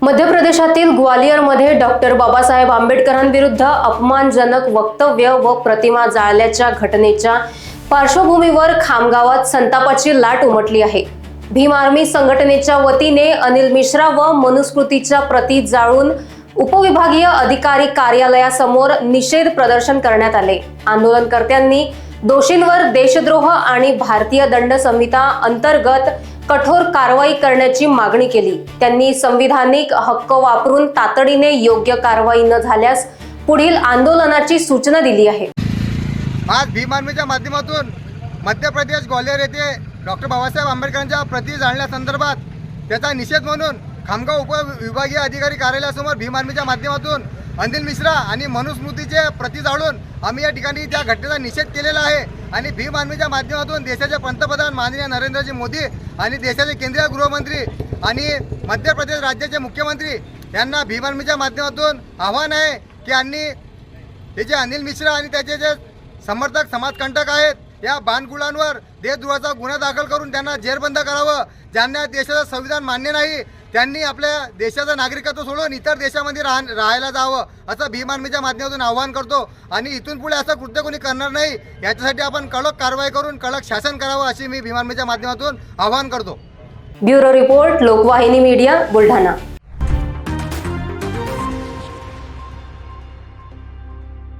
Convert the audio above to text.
मध्य प्रदेशातील ग्वालियरमध्ये डॉक्टर बाबासाहेब आंबेडकरांविरुद्ध अपमानजनक वक्तव्य व प्रतिमा जाळल्याच्या घटनेच्या पार्श्वभूमीवर खामगावात संतापाची लाट उमटली आहे। भीम आर्मी संघटनेच्या वतीने अनिल मिश्रा व मनुस्मृतीच्या प्रती जाळून उपविभागीय अधिकारी कार्यालयासमोर निषेध प्रदर्शन करण्यात आले। आंदोलनकर्त्यांनी दोषींवर देशद्रोह आणि भारतीय दंड संहिता अंतर्गत कठोर कारवाई करण्याची मागणी केली। त्यांनी संविधानिक हक्क वापरून तातडीने योग्य कारवाई न झाल्यास पुढील आंदोलनाची सूचना दिली आहे। आज भीम आर्मीच्या माध्यमातून मध्य प्रदेश ग्वालियर येथे डॉक्टर बाबासाहेब आंबेडकरांच्या प्रती जाळण्यासंदर्भात त्याचा निषेध म्हणून खामगाव उपविभागीय अधिकारी कार्यालयासमोर भीम आर्मीच्या माध्यमातून अनिल मिश्रा आणि मनुस्मृतीचे प्रती जाळून आम्ही या ठिकाणी त्या घटनेचा निषेध केलेला आहे। आणि भीम आर्मीच्या माध्यमातून देशाचे पंतप्रधान माननीय नरेंद्रजी मोदी आणि देशाचे केंद्रीय गृहमंत्री आणि मध्य प्रदेश राज्याचे मुख्यमंत्री यांना भीम आर्मीच्या माध्यमातून आव्हान आहे की हे जे अनिल मिश्रा आणि त्याचे जे समर्थक समाजकंटक आहेत या बाणगुळांवर देशद्रोहाचा गुन्हा दाखल करून त्यांना जेरबंद करावं। ज्यांना देशाचं संविधान मान्य नाही त्यांनी आपल्या देशाचं नागरिकत्व सोडून इतर देशामध्ये राहायला जावं असं भीम आर्मीच्या माध्यमातून आव्हान करतो। आणि इथून पुढे असं कृत्य कोणी करणार नाही याच्यासाठी आपण कडक कारवाई करून कडक शासन करावं अशी मी भीम आर्मीच्या माध्यमातून आव्हान करतो। Bureau report, Lokvahini media, Buldhana.